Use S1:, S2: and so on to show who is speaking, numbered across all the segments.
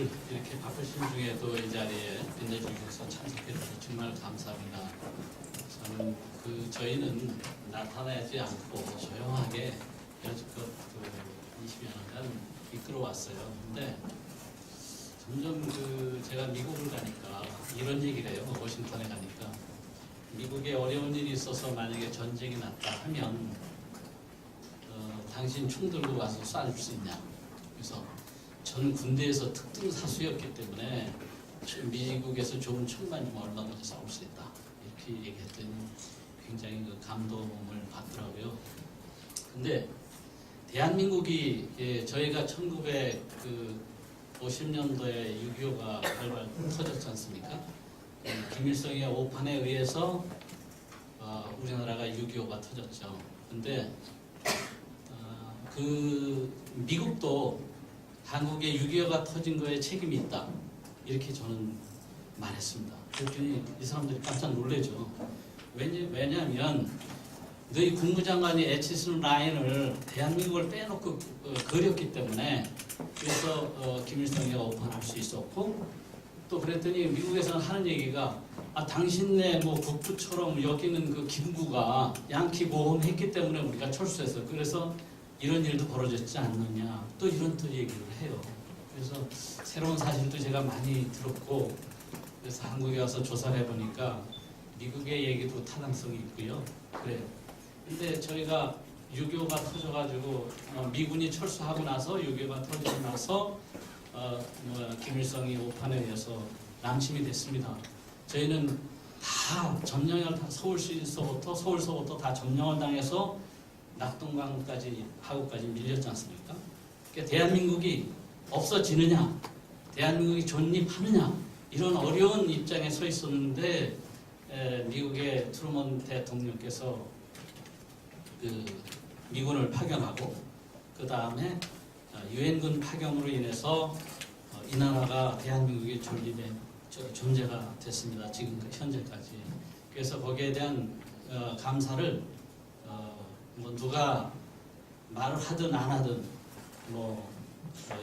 S1: 오늘 이렇게 바쁘신 중에도 이 자리에 빛내주셔서 참석해 주셔서 정말 감사합니다. 저는 저희는 나타나지 않고 조용하게 여지껏 20여 년간 이끌어왔어요. 근데 점점 제가 미국을 가니까 이런 얘기를 해요. 워싱턴에 가니까 미국에 어려운 일이 있어서 만약에 전쟁이 났다 하면 당신 총 들고 와서 쏴줄 수 있냐. 그래서 저는 군대에서 특등 사수였기 때문에 미국에서 좋은 총만 주면 얼마든지 싸울 수 있다. 이렇게 얘기했더니 굉장히 감동을 받더라고요. 근데 대한민국이 저희가 1950년도에 6.25가 발발 터졌지 않습니까? 김일성의 오판에 의해서 우리나라가 6.25가 터졌죠. 근데 미국도 한국에 6.25가 터진 거에 책임이 있다. 이렇게 저는 말했습니다. 그랬더니 이 사람들이 깜짝 놀래죠. 왜냐하면 너희 국무장관이 에치슨 라인을 대한민국을 빼놓고 그렸기 때문에 그래서 김일성이 오판할 수 있었고 또 그랬더니 미국에서는 하는 얘기가 당신네 국부처럼 여기는 그 김구가 양키 모험했기 때문에 우리가 철수했어. 그래서 이런 일도 벌어졌지 않느냐. 또 이런 또 얘기를 해요. 그래서 새로운 사실도 제가 많이 들었고 그래서 한국에 와서 조사를 해보니까 미국의 얘기도 타당성이 있고요. 그래요. 근데 저희가 6.25가 터져가지고 미군이 철수하고 나서 6.25가 터지고 나서 김일성이 오판에 의해서 남침이 됐습니다. 저희는 다 점령을 서울서부터 다 점령을 당해서 낙동강까지 하고까지 밀렸지 않습니까? 그러니까 대한민국이 없어지느냐, 대한민국이 존립하느냐 이런 어려운 입장에 서 있었는데 미국의 트루먼 대통령께서 미군을 파견하고 그 다음에 유엔군 파견으로 인해서 이 나라가 대한민국의 존재가 됐습니다. 지금 현재까지. 그래서 거기에 대한 감사를 누가 말을 하든 안 하든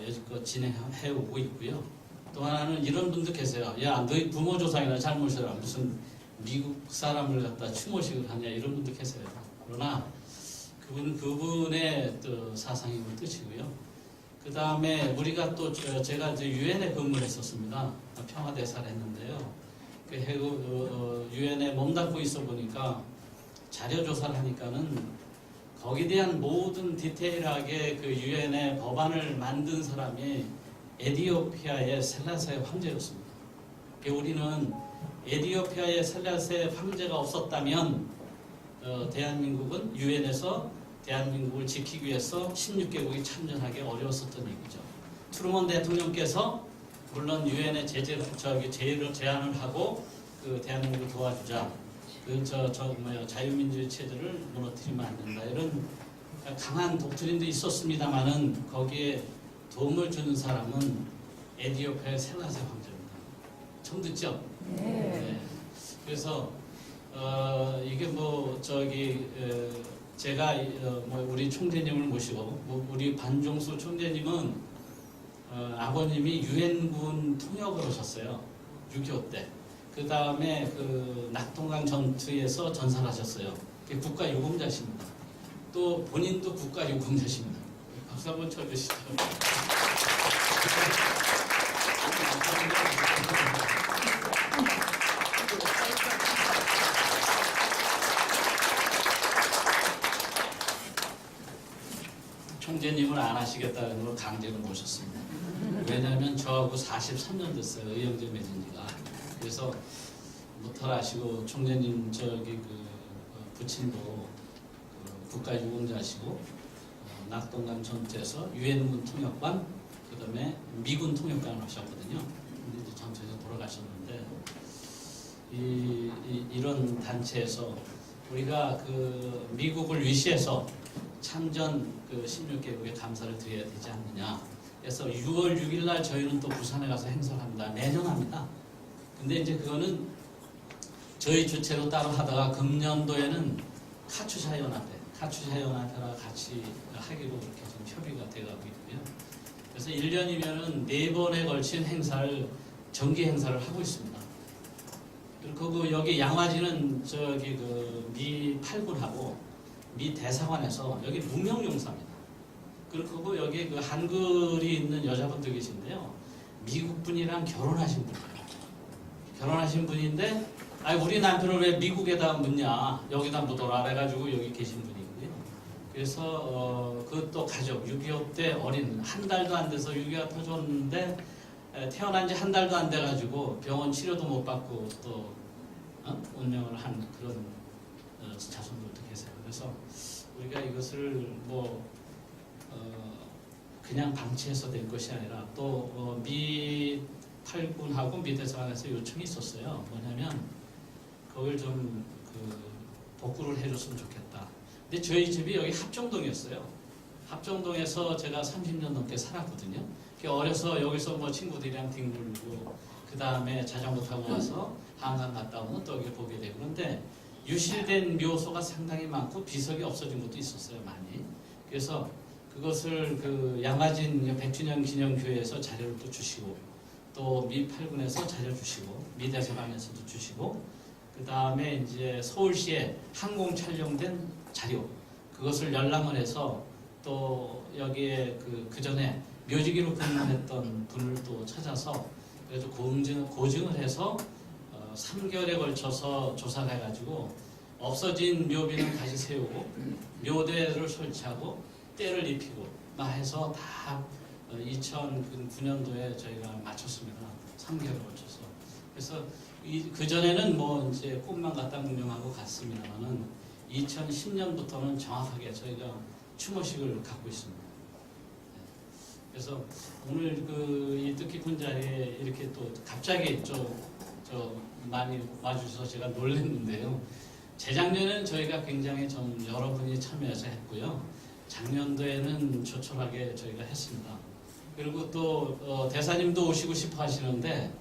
S1: 여지껏 진행해 오고 있고요. 또 하나는 이런 분도 계세요. 야, 너희 부모 조상이나 잘못이라 무슨 미국 사람을 갖다 추모식을 하냐 이런 분도 계세요. 그러나 그분의 또 사상이고 뜻이고요. 그 다음에 우리가 또 제가 유엔에 근무를 했었습니다. 평화대사를 했는데요. 유엔에 몸담고 있어 보니까 자료 조사를 하니까는 거기에 대한 모든 디테일하게 유엔의 법안을 만든 사람이 에티오피아의 셀라세 황제였습니다. 우리는 에티오피아의 셀라세 황제가 없었다면 대한민국은 유엔에서 대한민국을 지키기 위해서 16개국이 참전하기 어려웠었던 얘기죠. 트루먼 대통령께서 물론 유엔에 제안을 하고 대한민국을 도와주자. 자유민주주의 체제를 무너뜨리면 안 된다. 이런 강한 독트린도 있었습니다만은 거기에 도움을 주는 사람은 에티오피아의 셀라세 황제입니다. 처음 듣죠? 네. 그래서 이게 제가 우리 총재님을 모시고 우리 반종수 총재님은 아버님이 유엔군 통역을 하셨어요. 6.25 때. 그 다음에 낙동강 전투에서 전사를 하셨어요. 국가 유공자십니다. 또 본인도 국가 유공자십니다. 박수 한번 쳐주시죠. 총재님을 안 하시겠다는 걸 강제로 모셨습니다. 왜냐하면 저하고 43년 됐어요. 의형제 맺은 지가. 그래서 무탈하시고 총재님 부친도 국가유공자시고 낙동강 전투에서 유엔군 통역관 그 다음에 미군 통역관을 하셨거든요. 근데 이제 전투에서 돌아가셨는데 이런 단체에서 우리가 미국을 위시해서 참전 16개국에 감사를 드려야 되지 않느냐. 그래서 6월 6일 날 저희는 또 부산에 가서 행사를 합니다. 매년 합니다. 근데 이제 그거는 저희 주체로 따로 하다가 금년도에는 카츄샤 연합회랑 같이 하기로 그렇게 좀 협의가 돼가고 있고요. 그래서 1년이면은 4번에 걸친 행사를 정기 행사를 하고 있습니다. 그리고 여기 양화지는 저기 그 미 8군하고 미 대사관에서 여기 무명용사입니다. 그리고 여기 그 한글이 있는 여자분들 계신데요. 미국 분이랑 결혼하신 분이에요. 결혼하신 분인데, 우리 남편을 왜 미국에다 묻냐, 여기다 묻어라 해가지고 여기 계신 분이거든요. 그래서 그것도 가족, 6.25 때 어린, 한 달도 안 돼서 6.25가 터졌는데 태어난 지 한 달도 안 돼가지고 병원 치료도 못 받고 또 운명을 한 그런 자손들도 계세요. 그래서 우리가 이것을 그냥 방치해서 된 것이 아니라 또 미 8군하고 미 대사관에서 요청이 있었어요. 뭐냐면 그걸 좀 복구를 해줬으면 좋겠다. 근데 저희 집이 여기 합정동이었어요. 합정동에서 제가 30년 넘게 살았거든요. 어려서 여기서 친구들이랑 뒹굴고 그 다음에 자전거 타고 와서 한강 갔다 오면 또 여기 보게 되고, 그런데 유실된 묘소가 상당히 많고 비석이 없어진 것도 있었어요, 많이. 그래서 그것을 그 양화진 100주년 기념교회에서 자료를 또 주시고, 또 미 8군에서 자료 주시고, 미 대사관에서도 주시고, 그 다음에 이제 서울시에 항공 촬영된 자료, 그것을 열람을 해서 또 여기에 그 전에 묘지기로 근무했던 분을 또 찾아서 그래서 고증을 해서 3개월에 걸쳐서 조사를 해가지고 없어진 묘비는 다시 세우고 묘대를 설치하고 때를 입히고 막 해서 다 2009년도에 저희가 마쳤습니다. 3개월에 걸쳐서. 그래서 그전에는 이제 꿈만 갖다 묵념하고 갔습니다만은 2010년부터는 정확하게 저희가 추모식을 갖고 있습니다. 그래서 오늘 이 뜻깊은 자리에 이렇게 또 갑자기 많이 와주셔서 제가 놀랐는데요. 재작년에는 저희가 굉장히 좀 여러분이 참여해서 했고요. 작년도에는 조촐하게 저희가 했습니다. 그리고 또 대사님도 오시고 싶어 하시는데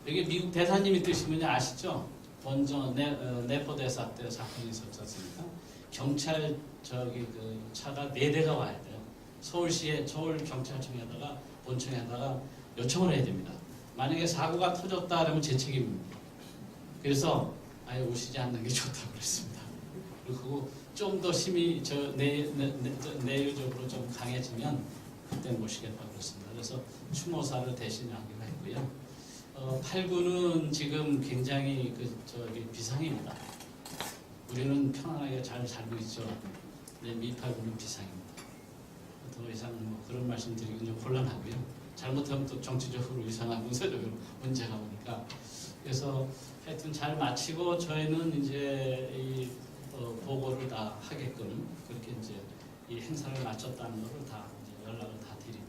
S1: 여기 미국 대사님이 뜻이면 아시죠? 먼저 네포 대사 때 사건이 있었지 않습니까? 경찰 그 차가 4대가 와야 돼요. 서울시에 서울 경찰청에다가 본청에다가 요청을 해야 됩니다. 만약에 사고가 터졌다 그러면 제 책임입니다. 그래서 아예 오시지 않는 게 좋다고 그랬습니다. 그리고 좀 더 힘이 내유적으로 좀 강해지면 그때 모시겠다고 그랬습니다. 그래서 추모사를 대신하기로 했고요. 8군은 지금 굉장히 비상입니다. 우리는 편안하게 잘 살고 있죠. 미 8군은 비상입니다. 더 이상 그런 말씀 드리기는 좀 곤란하고요. 잘못하면 또 정치적으로 이상한 문제적으로 문제가 오니까. 그래서 하여튼 잘 마치고 저희는 이제 이 보고를 다 하게끔 그렇게 이제 이 행사를 마쳤다는 것을 다 이제 연락을 다 드리고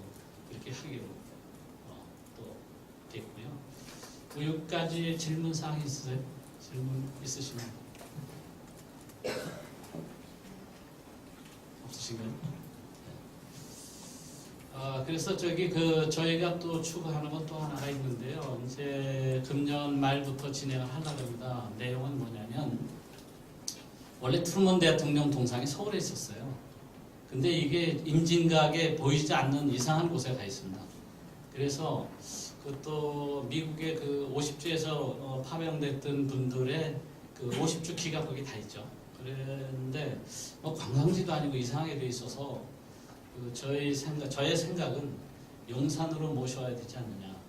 S1: 그렇게 하기로 또 됐고요. 여기까지 질문 사항 있으세요? 질문 있으시면 없으신가요? 그래서 저희가 또 추구하는 건 또 하나가 있는데요. 이제 금년 말부터 진행을 하려고 합니다. 내용은 뭐냐면 원래 트루먼 대통령 동상이 서울에 있었어요. 근데 이게 임진각에 보이지 않는 이상한 곳에 가 있습니다. 그래서 그것도 미국의 50주에서 파병됐던 분들의 50주 기가 거기 다 있죠. 그런데 관광지도 아니고 이상하게 돼 있어서 저의 생각은 용산으로 모셔야 되지 않느냐.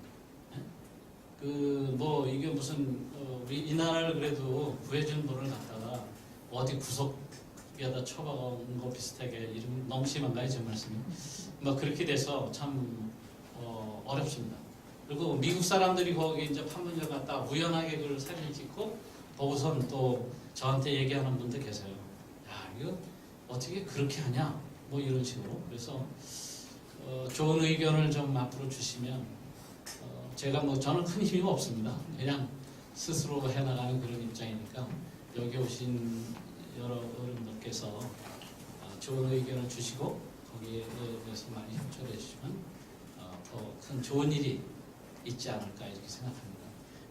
S1: 이게 무슨 우리 이 나라를 그래도 구해준 분을 갖다가 어디 구석에다 쳐박은 거 비슷하게 이름 너무 심한가요, 제 말씀이? 그렇게 돼서 참 어렵습니다. 그리고 미국 사람들이 거기 이제 판문점 갔다 우연하게 그걸 사진 찍고 보고선 또 저한테 얘기하는 분들 계세요. 야, 이거 어떻게 그렇게 하냐? 이런 식으로. 그래서 좋은 의견을 좀 앞으로 주시면 제가 저는 큰 힘이 없습니다. 그냥 스스로 해나가는 그런 입장이니까 여기 오신 여러 어른들께서 좋은 의견을 주시고 거기에 대해서 많이 협조해 주시면 더 큰 좋은 일이 있지 않을까 이렇게 생각합니다.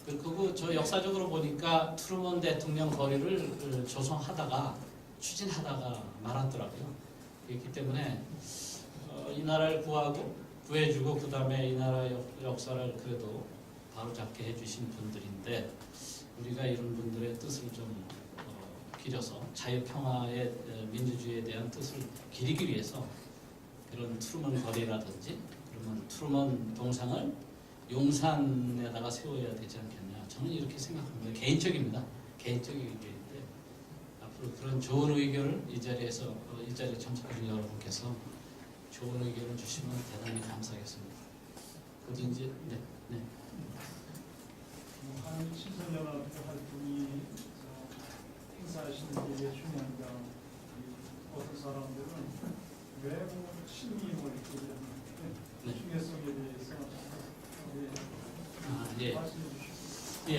S1: 그리고 저 역사적으로 보니까 트루먼 대통령 거리를 추진하다가 말았더라고요. 그렇기 때문에 이 나라를 구하고 구해주고 그 다음에 이 나라 역사를 그래도 바로잡게 해주신 분들인데 우리가 이런 분들의 뜻을 좀 기려서 자유평화의 민주주의에 대한 뜻을 기리기 위해서 이런 트루먼 거리라든지 그러면 트루먼 동상을 용산에다가 세워야 되지 않겠냐. 저는 이렇게 생각합니다. 개인적입니다. 개인적인 의견인데 앞으로 그런 좋은 의견을 이 자리에서 이 자리에 참석하신 여러분께서 좋은 의견을 주시면 대단히 감사하겠습니다. 그것도 이제 네.
S2: 한일 친선연합회 활동이 행사하시는 게 중요한 게 어떤 사람들은 외국 신임을
S1: 네.
S2: 중요성에 대해서 말씀해 주시죠.
S1: 예,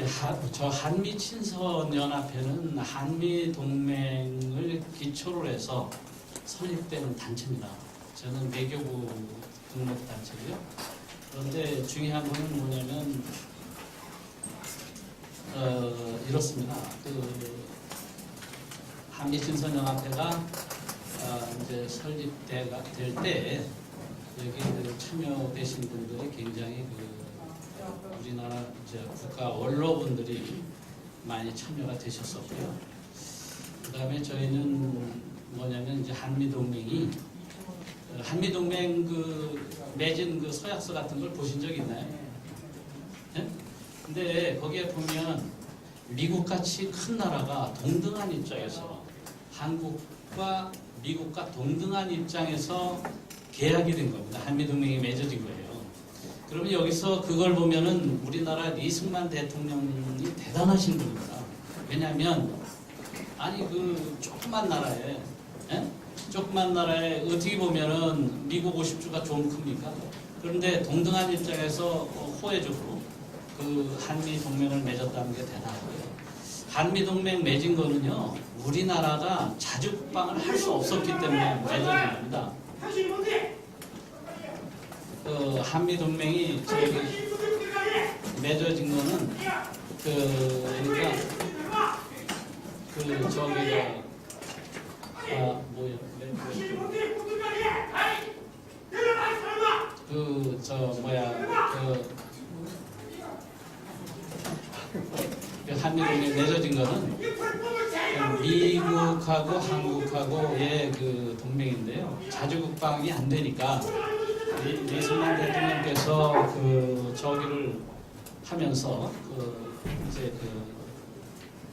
S1: 저 한미 친선 연합회는 한미 동맹을 기초로 해서 설립된 단체입니다. 저는 외교부 등록 단체고요. 그런데 중요한 거는 뭐냐면 이렇습니다. 그 한미 친선 연합회가 이제 설립될 때 여기 그 참여되신 분들이 굉장히 우리나라 이제 국가 원로분들이 많이 참여가 되셨었고요. 그다음에 저희는 뭐냐면 이제 한미동맹 맺은 그 서약서 같은 걸 보신 적 있나요? 네? 근데 거기에 보면 미국같이 큰 나라가 동등한 입장에서 한국과 미국과 동등한 입장에서 계약이 된 겁니다. 한미동맹이 맺어진 거예요. 그러면 여기서 그걸 보면은 우리나라 이승만 대통령이 대단하신 분입니다. 왜냐하면 아니 그 조그만 나라에 조그만 나라에 어떻게 보면은 미국 50주가 좀 큽니까? 그런데 동등한 입장에서 호혜적으로 그 한미 동맹을 맺었다는 게 대단하고요. 한미 동맹 맺은 거는요 우리나라가 자주 국방을 할 수 없었기 때문에 맺어진 겁니다. 그 한미 동맹이 맺어진 거는 한미 동맹 맺어진 거는 미국하고 한국하고의 그 동맹인데요. 자주 국방이 안 되니까 이승만 대통령께서 저기를 하면서 이제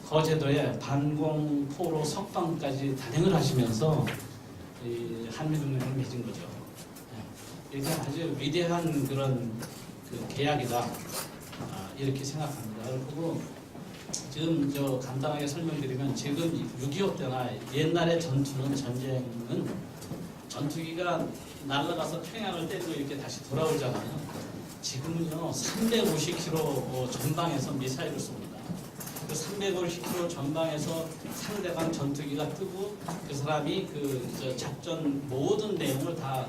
S1: 거제도에 반공포로 석방까지 단행을 하시면서 이 한미동맹을 맺은 거죠. 이게 아주 위대한 그런 계약이다 이렇게 생각합니다. 그리고 지금 간단하게 설명드리면 지금 6.25 때나 옛날의 전쟁은 전투기가 날아가서 평양을 때리고 이렇게 다시 돌아오잖아요. 지금은요 350km 전방에서 미사일을 쏩니다. 그 350km 전방에서 상대방 전투기가 뜨고 그 사람이 작전 모든 내용을 다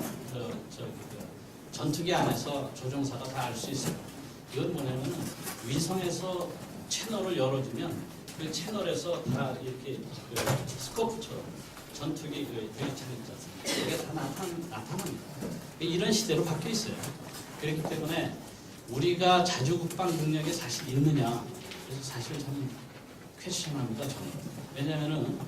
S1: 전투기 안에서 조종사가 다 알 수 있어요. 이건 뭐냐면 위성에서 채널을 열어주면 그 채널에서 다 이렇게 스코프처럼 전투기 유리창이 있지 않습니까? 이게 다 나타납니다. 이런 시대로 바뀌어 있어요. 그렇기 때문에 우리가 자주국방 능력이 사실 있느냐? 그래서 사실 저는 퀘스천합니다. 저는. 왜냐하면은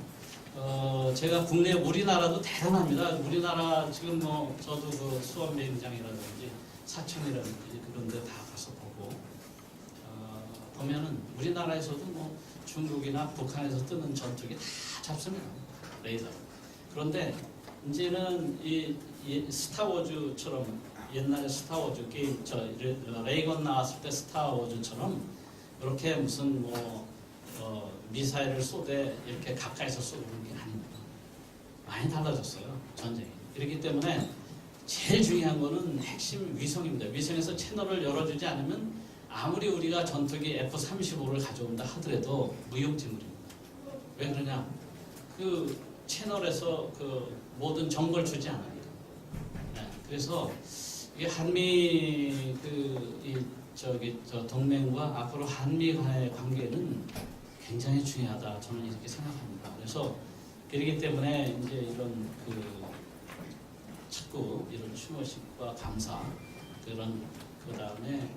S1: 제가 국내 우리나라도 대단합니다. 우리나라 지금 저도 수원매임장이라든지 사천이라든지 그런데 다 가서 보고 보면은 우리나라에서도 중국이나 북한에서 뜨는 전투기 다 잡습니다. 레이더. 그런데 이제는 이 스타워즈처럼 옛날에 스타워즈 게임 레이건 나왔을 때 스타워즈처럼 이렇게 무슨 미사일을 쏘되 이렇게 가까이서 쏘는 게 아닙니다. 많이 달라졌어요. 전쟁이. 그렇기 때문에 제일 중요한 거는 핵심 위성입니다. 위성에서 채널을 열어주지 않으면 아무리 우리가 전투기 F-35를 가져온다 하더라도 무용지물입니다. 왜 그러냐? 그 채널에서 모든 정보를 주지 않아요. 네, 그래서 이 한미 동맹과 앞으로 한미 간의 관계는 굉장히 중요하다. 저는 이렇게 생각합니다. 그래서 그렇기 때문에 이제 이런 자꾸 이런 추모식과 감사 그 다음에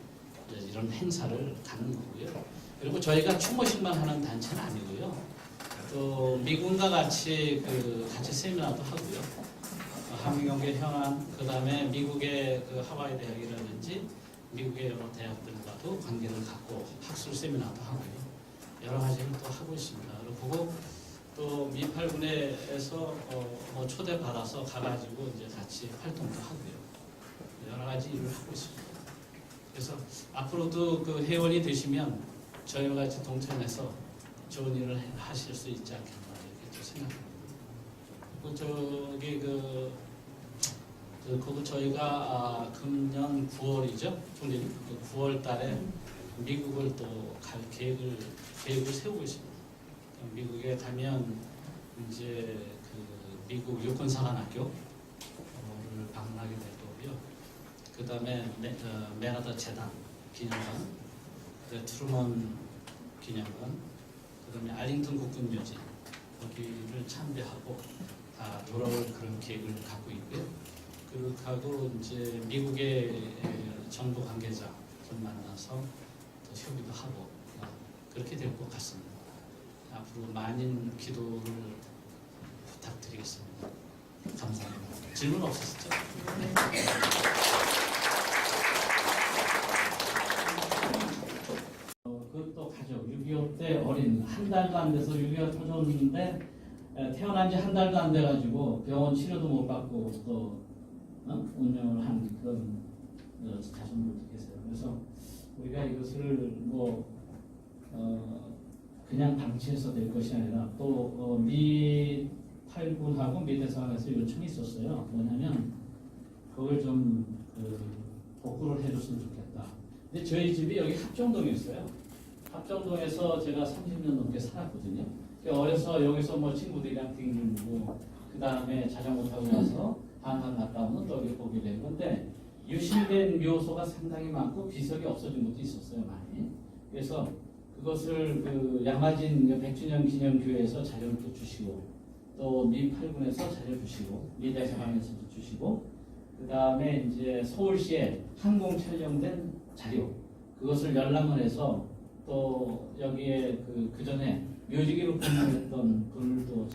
S1: 이런 행사를 갖는 거고요. 그리고 저희가 추모식만 하는 단체는 아니고요. 또 미군과 같이 같이 세미나도 하고요. 한국연계 현안, 그 다음에 미국의 하와이 대학이라든지 미국의 여러 대학들과도 관계를 갖고 학술 세미나도 하고요. 여러 가지를 또 하고 있습니다. 그리고 또 미8군에서 뭐 초대받아서 가가지고 이제 같이 활동도 하고요. 여러 가지 일을 하고 있습니다. 그래서 앞으로도 회원이 되시면 저희와 같이 동참해서 좋은 일을 하실 수 있지 않겠나 이렇게 또 생각합니다. 그리고 저희가 금년 9월이죠, 총리님. 9월 달에 미국을 또 갈 계획을 세우고 있습니다. 미국에 가면 이제 미국 육군사관학교를 방문하게 될 거고요. 그 다음에 메나더 재단 기념관, 트루먼 기념관, 그 다음에 알링턴 국군묘지 거기를 참배하고 다 돌아올 그런 계획을 갖고 있고요. 그리고 하고 이제 미국의 정부 관계자 좀 만나서 또 협의도 하고 그렇게 될 것 같습니다. 앞으로 많은 기도를 부탁드리겠습니다. 감사합니다. 질문 없으시죠? 그것도 가죠. 6.25 때 어린 한 달도 안 돼서 6.25가 터졌는데 태어난 지 한 달도 안 돼가지고 병원 치료도 못 받고 또 운영을 한 그런 자손들도 계세요. 그래서 우리가 이것을 그냥 방치해서 될 것이 아니라 또 미 8군하고 미 대사관에서 요청이 있었어요. 뭐냐면 그걸 좀 복구를 해줬으면 좋겠다. 근데 저희 집이 여기 합정동에 있어요. 합정동에서 제가 30년 넘게 살았거든요. 어려서 여기서 뭐 친구들이랑 뛰고 그 다음에 자전거 타고 가서 한강 갔다 오면 또 여기 보게 되는 건데 유실된 묘소가 상당히 많고 비석이 없어진 것도 있었어요, 많이. 그래서 그것을 양화진 100주년 기념교회에서 자료를 또 주시고 또 미 8군에서 자료 주시고 미 대사관에서도 주시고 그 다음에 이제 서울시에 항공 촬영된 자료 그것을 열람을 해서 또 여기에 그 전에 묘지기로 근무했던 분들도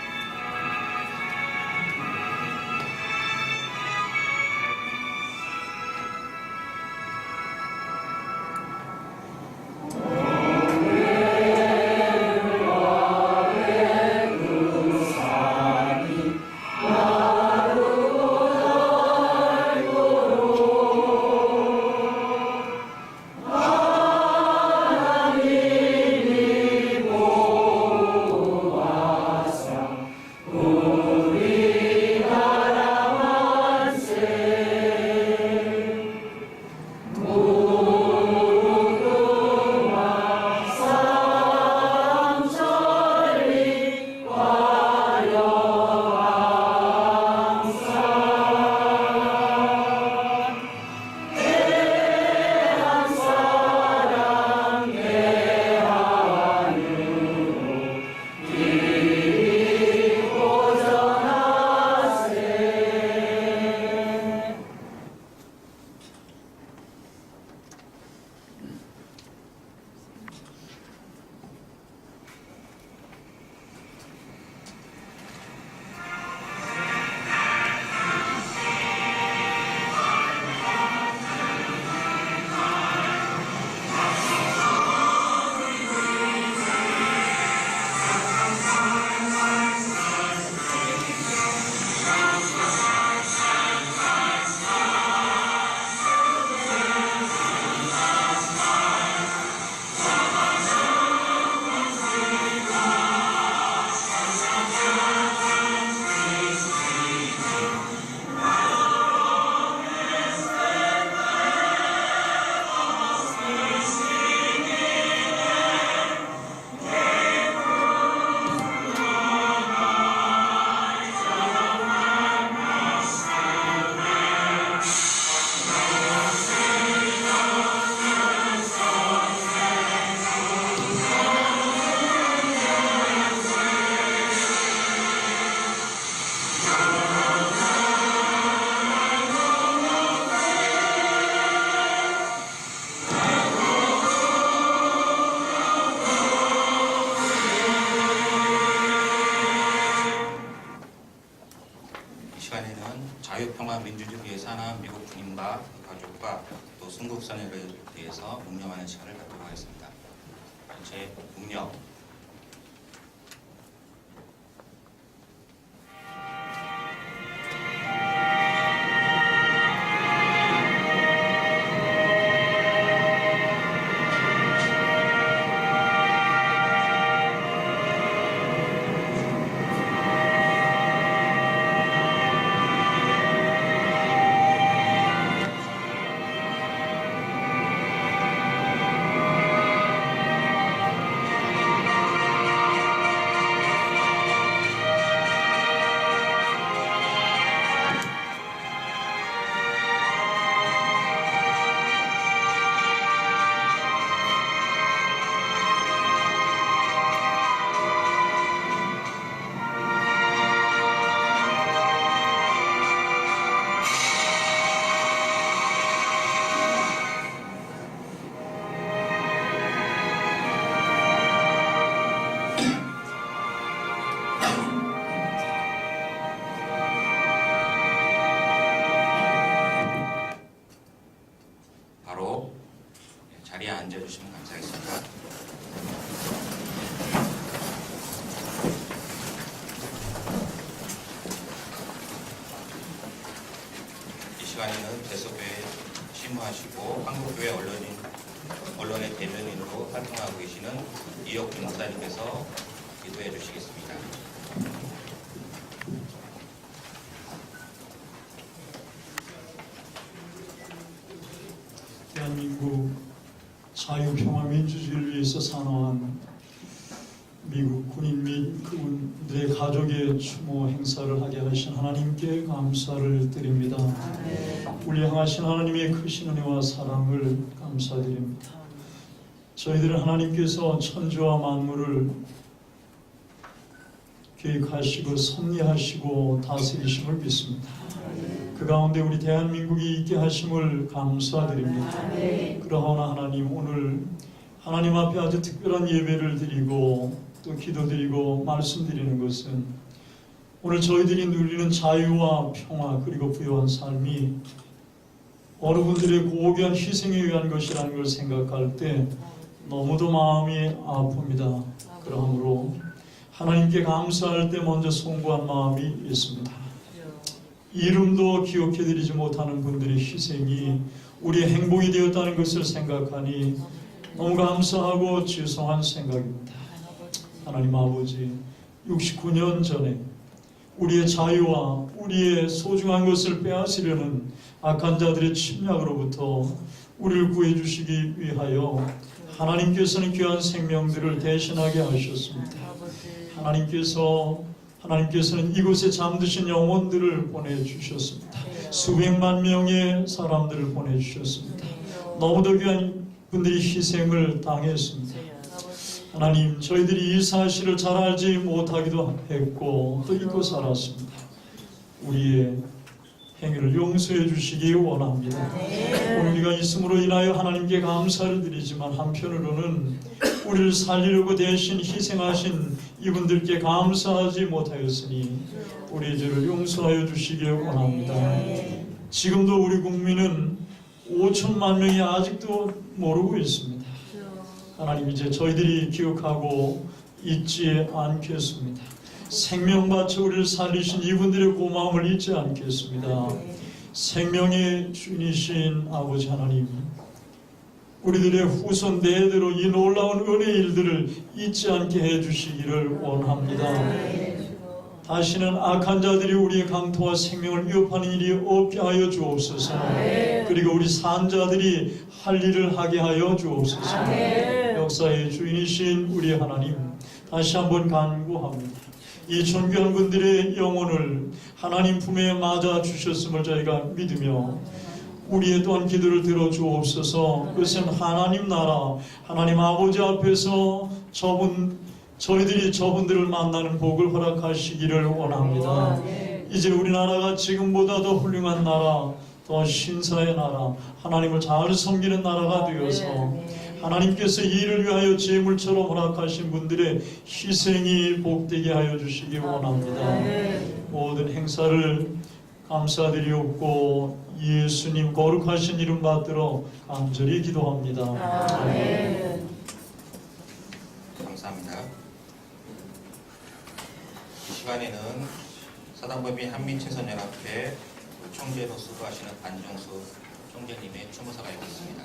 S3: 사망한 미국 군인과 그 가족과 또 순국 선열에 대해서 묵념하는 시간을 갖도록 하겠습니다. 전체 묵념. 바로 자리에 앉아주시면 감사하겠습니다. 이 시간에는 대서교회 심무하시고 한국교회 언론의 대변인으로 활동하고 계시는 이혁준 목사님께서 기도해 주시겠습니다.
S2: 대한민국 자유평화민주주의를 위해서 산화한 미국 군인 및 그분들의 가족의 추모 행사를 하게 하신 하나님께 감사를 드립니다. 우리 향하신 하나님의 크신 은혜와 사랑을 감사드립니다. 저희들은 하나님께서 천지와 만물을 계획하시고 섭리하시고 다스리심을 믿습니다. 그 가운데 우리 대한민국이 있게 하심을 감사드립니다. 그러하나 하나님, 오늘 하나님 앞에 아주 특별한 예배를 드리고 또 기도드리고 말씀드리는 것은 오늘 저희들이 누리는 자유와 평화 그리고 부유한 삶이 어느 분들의 고귀한 희생에 의한 것이라는 걸 생각할 때 너무도 마음이 아픕니다. 그러므로 하나님께 감사할 때 먼저 송구한 마음이 있습니다. 이름도 기억해드리지 못하는 분들의 희생이 우리의 행복이 되었다는 것을 생각하니 너무 감사하고 죄송한 생각입니다. 하나님 아버지, 69년 전에 우리의 자유와 우리의 소중한 것을 빼앗으려는 악한 자들의 침략으로부터 우리를 구해주시기 위하여 하나님께서는 귀한 생명들을 대신하게 하셨습니다. 하나님께서는 이곳에 잠드신 영혼들을 보내주셨습니다. 수백만 명의 사람들을 보내주셨습니다. 너무도 귀한 분들이 희생을 당했습니다. 하나님, 저희들이 이 사실을 잘 알지 못하기도 했고 또 잊고 살았습니다. 우리의 행위를 용서해 주시기 원합니다. 우리가 있음으로 인하여 하나님께 감사를 드리지만 한편으로는 우리를 살리려고 대신 희생하신 이분들께 감사하지 못하였으니 우리의 죄를 용서하여 주시기 원합니다. 지금도 우리 국민은 5천만 명이 아직도 모르고 있습니다. 하나님, 이제 저희들이 기억하고 잊지 않겠습니다. 생명 바쳐 우리를 살리신 이분들의 고마움을 잊지 않겠습니다. 생명의 주인이신 아버지 하나님, 우리들의 후손 대대로 이 놀라운 은혜의 일들을 잊지 않게 해주시기를 원합니다. 다시는 악한 자들이 우리의 강토와 생명을 위협하는 일이 없게 하여 주옵소서. 그리고 우리 산자들이 할 일을 하게 하여 주옵소서. 역사의 주인이신 우리 하나님, 다시 한번 간구합니다. 이 존귀한 분들의 영혼을 하나님 품에 맞아 주셨음을 저희가 믿으며 우리의 또한 기도를 들어주옵소서. 그것은 하나님 나라, 하나님 아버지 앞에서 저희들이 저분들을 만나는 복을 허락하시기를 원합니다. 이제 우리나라가 지금보다 더 훌륭한 나라, 더 신사의 나라, 하나님을 잘 섬기는 나라가 되어서 하나님께서 이 일을 위하여 제물처럼 허락하신 분들의 희생이 복되게 하여 주시기 원합니다. 모든 행사를 감사드리옵고 예수님 거룩하신 이름 받들어 간절히 기도합니다.
S4: 아멘.
S3: 감사합니다. 이 시간에는 사단법인 한민친선연합회 총재로 수고하시는 안정수 총재님의 추모사가 있겠습니다.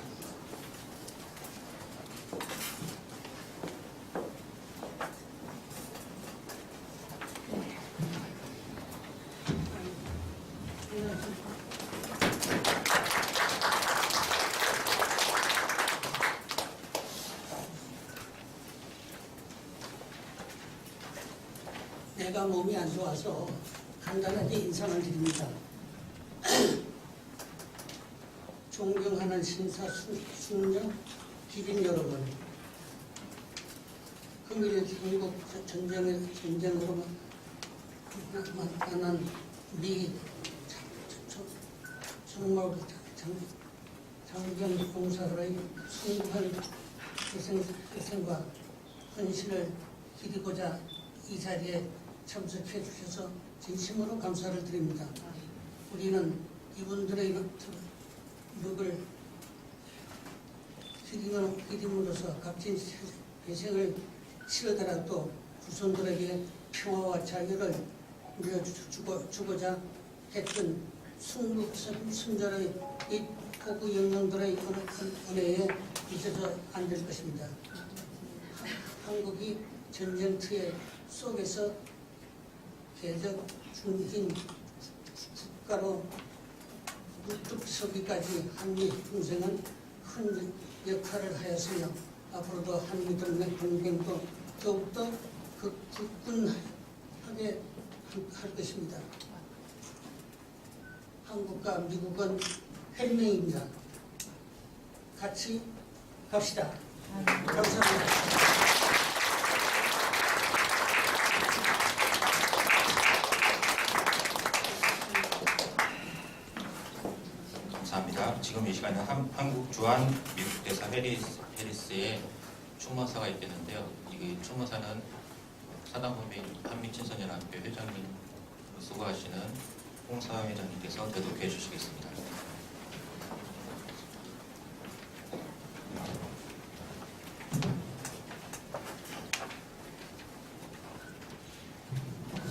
S5: 내가 몸이 안 좋아서 간단하게 인사를 드립니다. 존경하는 심사숙녀 기린 여러분, 금일 한국 전쟁으로 만난 미 정말 장병 공사들의 숭고한 희생과 헌신을 기리고자 이 자리에 참석해 주셔서 진심으로 감사를 드립니다. 우리는 이분들의 덕을 기림으로써 값진 희생을 치르더라도 후손들에게 평화와 자유를 물려주고자 했던 순절의 이 포구 영웅들의 은혜에 잊어져 안 될 것입니다. 한국이 전쟁터에 속에서 개적 중진 국가로 우뚝 서기까지 한미 동맹은 큰 역할을 하였으며 앞으로도 한미 동맹도 더욱더 굳건하게 할 것입니다. 한국과 미국은 혈맹입니다. 같이 갑시다. 감사합니다.
S3: 감사합니다. 지금 이 시간에 한국 주한 미국 대사 해리스의 추모사가 있겠는데요. 이 추모사는 사단법인 한민친선연합회 회장님 수고하시는 홍사 회장님께서 대독해 주시겠습니다.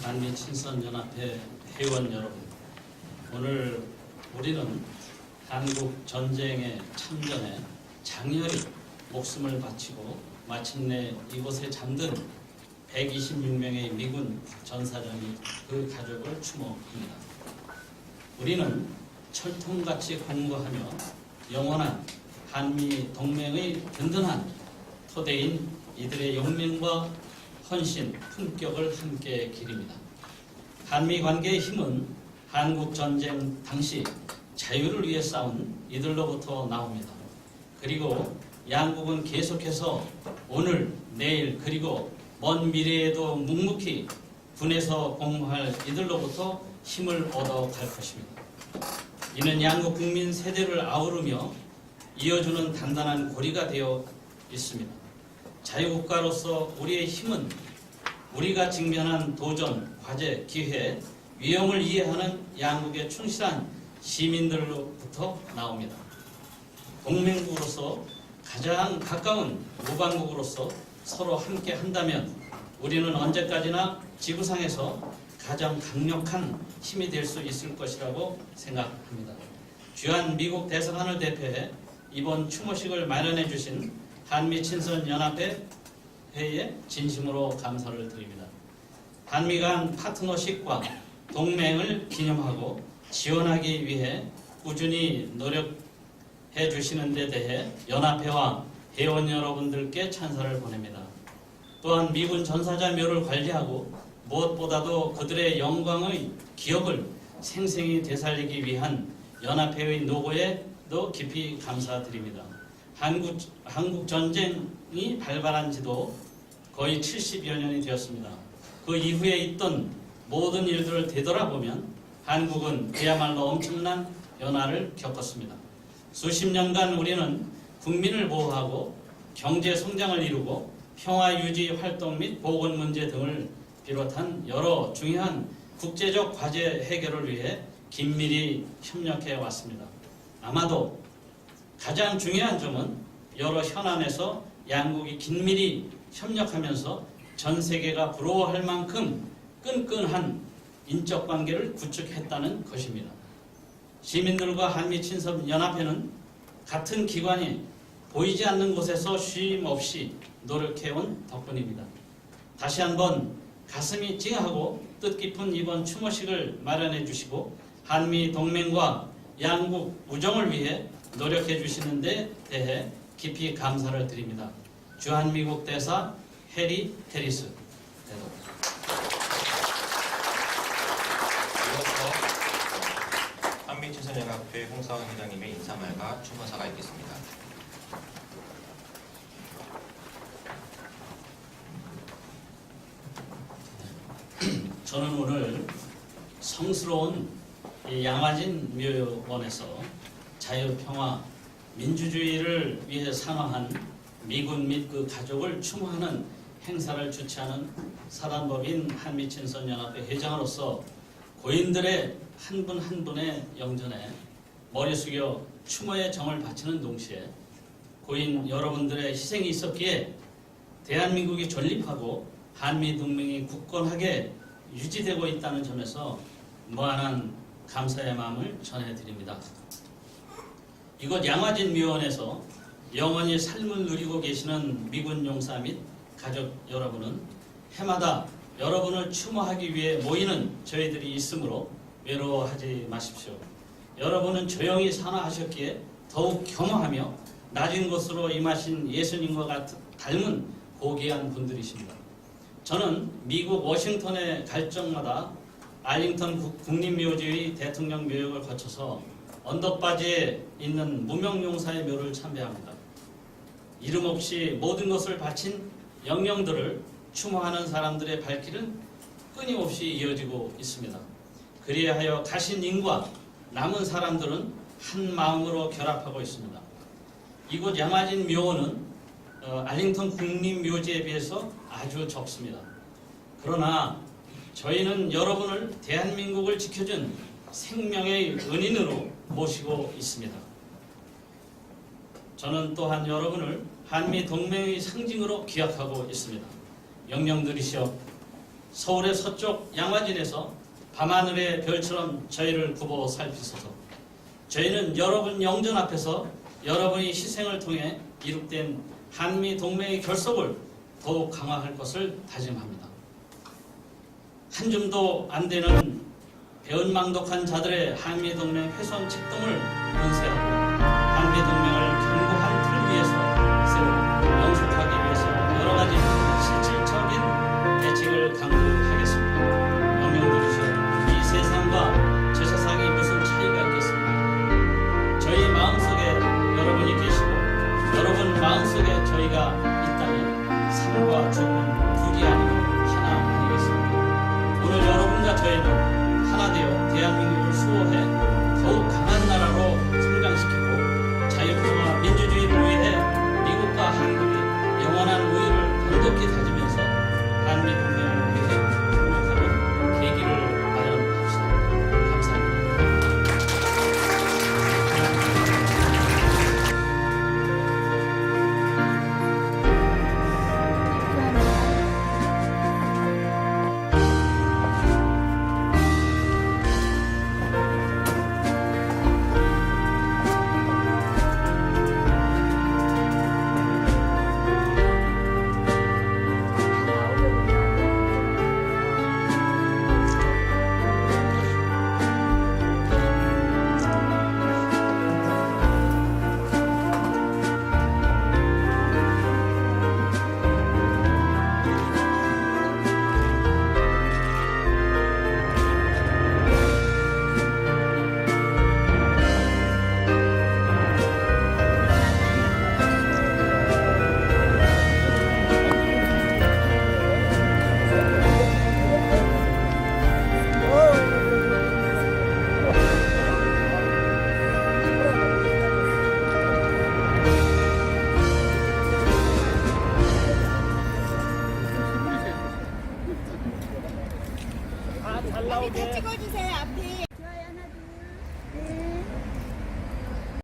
S1: 한미친선연합회 회원 여러분, 오늘 우리는 한국 전쟁의 참전에 장렬히 목숨을 바치고 마침내 이곳에 잠든 126명의 미군 전사장이 그 가족을 추모합니다. 우리는 철통같이 공고하며 영원한 한미 동맹의 든든한 토대인 이들의 용맹과 헌신, 품격을 함께 기립니다. 한미 관계의 힘은 한국 전쟁 당시 자유를 위해 싸운 이들로부터 나옵니다. 그리고 양국은 계속해서 오늘, 내일, 그리고 먼 미래에도 묵묵히 군에서 공모할 이들로부터 힘을 얻어갈 것입니다. 이는 양국 국민 세대를 아우르며 이어주는 단단한 고리가 되어 있습니다. 자유국가로서 우리의 힘은 우리가 직면한 도전, 과제, 기회, 위험을 이해하는 양국의 충실한 시민들로부터 나옵니다. 동맹국으로서 가장 가까운 무방국으로서 서로 함께 한다면 우리는 언제까지나 지구상에서 가장 강력한 힘이 될 수 있을 것이라고 생각합니다. 주한 미국 대사관을 대표해 이번 추모식을 마련해 주신 한미친선연합회 회의에 진심으로 감사를 드립니다. 한미 간 파트너십과 동맹을 기념하고 지원하기 위해 꾸준히 노력해 주시는 데 대해 연합회와 회원 여러분들께 찬사를 보냅니다. 또한 미군 전사자 묘를 관리하고 무엇보다도 그들의 영광의 기억을 생생히 되살리기 위한 연합회의 노고에도 깊이 감사드립니다. 한국 전쟁이 발발한 지도 거의 70여 년이 되었습니다. 그 이후에 있던 모든 일들을 되돌아보면 한국은 그야말로 엄청난 변화를 겪었습니다. 수십 년간 우리는 국민을 보호하고 경제 성장을 이루고 평화 유지 활동 및 보건 문제 등을 비롯한 여러 중요한 국제적 과제 해결을 위해 긴밀히 협력해 왔습니다. 아마도 가장 중요한 점은 여러 현안에서 양국이 긴밀히 협력하면서 전 세계가 부러워할 만큼 끈끈한 인적 관계를 구축했다는 것입니다. 시민들과 한미친섭연합회는 같은 기관이 보이지 않는 곳에서 쉼 없이 노력해온 덕분입니다. 다시 한번 가슴이 찡하고 뜻깊은 이번 추모식을 마련해 주시고 한미 동맹과 양국 우정을 위해 노력해 주시는 데 대해 깊이 감사를 드립니다. 주한미국 대사 해리 해리스 대독.
S3: 이어서 한미친선연합회 홍사원 회장님의 인사말과 추모사가 있겠습니다.
S1: 저는 오늘 성스러운 이 양화진 묘원에서 자유, 평화, 민주주의를 위해 상화한 미군 및 그 가족을 추모하는 행사를 주최하는 사단법인 한미친선연합회 회장으로서 고인들의 한 분 한 분의 영전에 머리 숙여 추모의 정을 바치는 동시에 고인 여러분들의 희생이 있었기에 대한민국이 존립하고 한미동맹이 굳건하게 유지되고 있다는 점에서 무한한 감사의 마음을 전해드립니다. 이곳 양화진 묘원에서 영원히 삶을 누리고 계시는 미군 용사 및 가족 여러분은 해마다 여러분을 추모하기 위해 모이는 저희들이 있으므로 외로워하지 마십시오. 여러분은 조용히 산화하셨기에 더욱 겸허하며 낮은 곳으로 임하신 예수님과 닮은 고귀한 분들이십니다. 저는 미국 워싱턴에 갈 적마다 알링턴 국립묘지의 대통령 묘역을 거쳐서 언덕바지에 있는 무명용사의 묘를 참배합니다. 이름 없이 모든 것을 바친 영령들을 추모하는 사람들의 발길은 끊임없이 이어지고 있습니다. 그리하여 가신 인과 남은 사람들은 한 마음으로 결합하고 있습니다. 이곳 양화진 묘원은 알링턴 국립묘지에 비해서 아주 적습니다. 그러나 저희는 여러분을 대한민국을 지켜준 생명의 은인으로 모시고 있습니다. 저는 또한 여러분을 한미동맹의 상징으로 기억하고 있습니다. 영령들이시여, 서울의 서쪽 양화진에서 밤하늘의 별처럼 저희를 굽어 살피소서. 저희는 여러분 영전 앞에서 여러분의 희생을 통해 이룩된 한미동맹의 결속을 더욱 강화할 것을 다짐합니다. 한 줌도 안 되는 배은망덕한 자들의 한미동맹 훼손 책동을 문세하고 한미동맹을 견고한 틀 위에서 새로 영속하기 위해서 여러 가지 실질적인 대책을 강구하겠습니다. 영령들이시여, 이 세상과 저 세상이 무슨 차이가 있겠습니까? 저희 마음속에 여러분이 계시고 여러분 마음속에 저희가 있다면 삶과 죽음은 둘이 아니고 하나 아니겠습니까? 오늘 여러분과 저희는 하나 되어 대한민국을 수호해 더욱